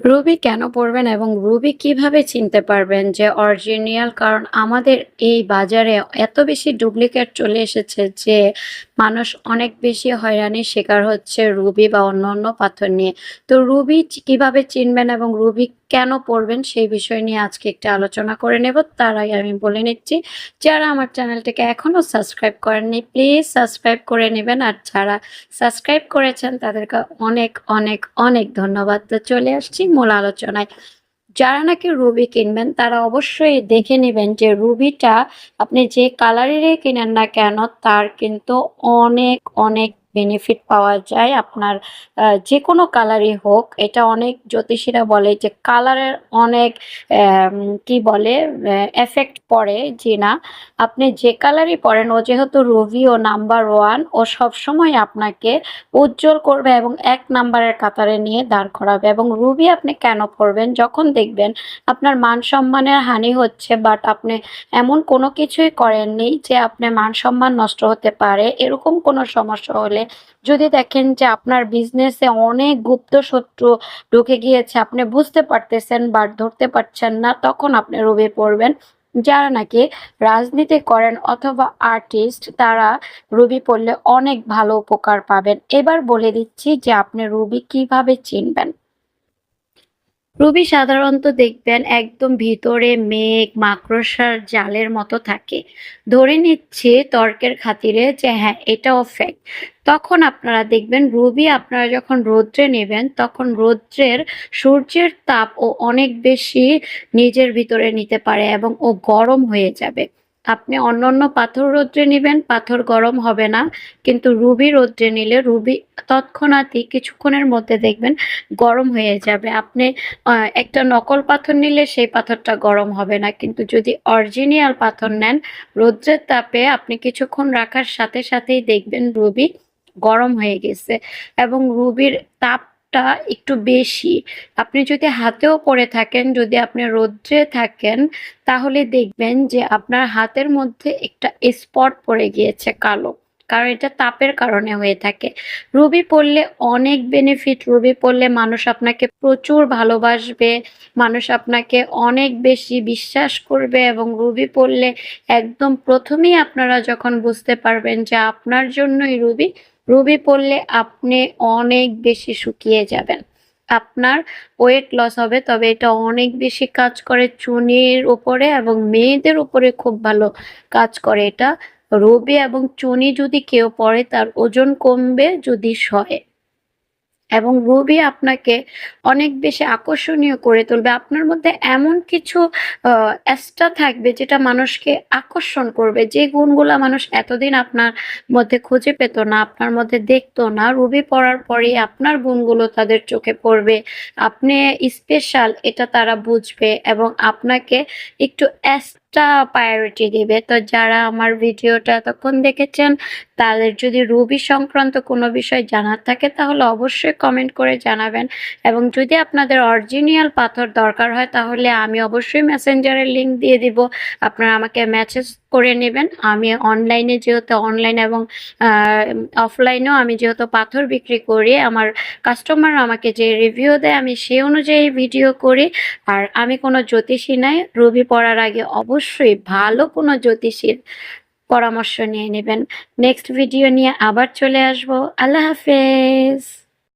Ruby কেন পড়বেন এবং রুবি কিভাবে চিনতে পারবেন যে অরিজিনাল? কারণ আমাদের এই বাজারে এত বেশি ডুপ্লিকেট চলে এসেছে যে মানুষ অনেক বেশি হয়রানির শিকার হচ্ছে রুবি বা অন্যান্য পাথর নিয়ে। তো রুবি কিভাবে চিনবেন এবং রুবি কেন পড়বেন সেই বিষয় নিয়ে আজকে একটা আলোচনা করে নেব। তার আগে আমি বলে নিচ্ছি, যারা আমার চ্যানেলটিকে এখনো সাবস্ক্রাইব করেননি প্লিজ সাবস্ক্রাইব করে নেবেন, আর যারা সাবস্ক্রাইব করেছেন তাদেরকে অনেক অনেক অনেক ধন্যবাদ। তো চলে আসছি মূল আলোচনায়। যারা নাকি রুবি কিনবেন তারা অবশ্যই দেখে নেবেন যে রুবিটা আপনি যে কালারেরই কিনেন না কেন তার কিন্তু অনেক অনেক বেনিফিট পাওয়া যায়। আপনার যে কোনো কালারই হোক, এটা অনেক জ্যোতিষীরা বলে যে কালারের অনেক কি বলে এফেক্ট পড়ে। যে না, আপনি যে কালারই পরেন, ও যেহেতু রুবি ও নাম্বার ওয়ান, ও সবসময় আপনাকে উজ্জ্বল করবে এবং এক নাম্বারের কাতারে নিয়ে দাঁড় করাবে। এবং রুবি আপনি কেন পরবেন? যখন দেখবেন আপনার মান সম্মানের হানি হচ্ছে, বাট আপনি এমন কোনো কিছুই করেননি যে আপনার মান সম্মান নষ্ট হতে পারে, এরকম কোনো সমস্যা হলে, যদি দেখেন যে আপনার বিজনেসে অনেক গুপ্ত শত্রু ঢুকে গিয়েছে, আপনি বুঝতে পারতেছেন বাট ধরতে পারছেন না, তখন আপনি রুবি পরবেন। যারা নাকি রাজনীতি করেন অথবা আর্টিস্ট, তারা রুবি পড়লে অনেক ভালো উপকার পাবেন। এবার বলে দিচ্ছি যে আপনি রুবি কিভাবে চিনবেন। রুবি সাধারণত দেখবেন একদম ভিতরে মেঘ মাকড়সার জালের মতো থাকে। ধরে নিচ্ছে তর্কের খাতিরে যে হ্যাঁ এটাও ফেক। তখন আপনারা দেখবেন রুবি আপনারা যখন রৌদ্রে নেবেন তখন রৌদ্রের সূর্যের তাপ ও অনেক বেশি নিজের ভিতরে নিতে পারে এবং ও গরম হয়ে যাবে। আপনি অন্যান্য পাথর রৌদ্রে নিবেন, পাথর গরম হবে না, কিন্তু রুবি রৌদ্রে নিলে রুবি তৎক্ষণাৎই কিছুক্ষণের মধ্যে দেখবেন গরম হয়ে যাবে। আপনি একটা নকল পাথর নিলে সেই পাথরটা গরম হবে না, কিন্তু যদি অরিজিনাল পাথর নেন রৌদ্রের তাপে আপনি কিছুক্ষণ রাখার সাথে সাথেই দেখবেন রুবি গরম হয়ে গেছে। এবং রুবির তাপটা একটু বেশি। আপনি যদি হাতেও পরে থাকেন, যদি আপনি রৌদ্রে থাকেন, তাহলে দেখবেন যে আপনার হাতের মধ্যে একটা স্পট পড়ে গিয়েছে কালো, কারণ এটা তাপের কারণে হয়ে থাকে। রুবি পড়লে অনেক বেনিফিট। রুবি পড়লে মানুষ আপনাকে প্রচুর ভালোবাসবে, মানুষ আপনাকে অনেক বেশি বিশ্বাস করবে। এবং রুবি পড়লে একদম প্রথমেই আপনারা যখন বুঝতে পারবেন যে আপনার জন্যই রুবি, রুবি পড়লে আপনি অনেক বেশি শুকিয়ে যাবেন, আপনার ওয়েট লস হবে। তবে এটা অনেক বেশি কাজ করে চুনির উপরে এবং মেয়েদের উপরে খুব ভালো কাজ করে এটা। রবি এবং চুনি যদি কেউ পরে তার ওজন কমবে যদি সয়ে। এবং রুবি আপনাকে অনেক বেশি আকর্ষণীয় করে তুলবে। আপনার মধ্যে এমন কিছু এক্সট্রা থাকবে যেটা মানুষকে আকর্ষণ করবে, যে গুণগুলা মানুষ এতদিন আপনার মধ্যে খুঁজে পেত না, আপনার মধ্যে দেখতো না। রুবি পড়ার পরেই আপনার গুণগুলো তাদের চোখে পড়বে, আপনি স্পেশাল এটা তারা বুঝবে এবং আপনাকে একটু এক্সট্রা প্রায়োরিটি দিবে। তো যারা আমার ভিডিওটা এতক্ষণ দেখেছেন, তাদের যদি রুবি সংক্রান্ত কোনো বিষয় জানার থাকে তাহলে অবশ্যই কমেন্ট করে জানাবেন। এবং যদি আপনাদের অরিজিনাল পাথর দরকার হয় তাহলে আমি অবশ্যই মেসেঞ্জারের লিঙ্ক দিয়ে দিব, আপনারা আমাকে মেসেজ করে নেবেন। আমি অনলাইনে যেহেতু অনলাইন এবং অফলাইনেও আমি যেহেতু পাথর বিক্রি করি, আমার কাস্টমার আমাকে যে রিভিউ দেয় আমি সেই অনুযায়ী ভিডিও করি। আর আমি কোনো জ্যোতিষী নাই। রুবি পড়ার আগে অবশ্যই ভালো কোনো জ্যোতিষীর পরামর্শ নিয়ে নেবেন। নেক্সট ভিডিও নিয়ে আবার চলে আসবো। আল্লাহ হাফেজ।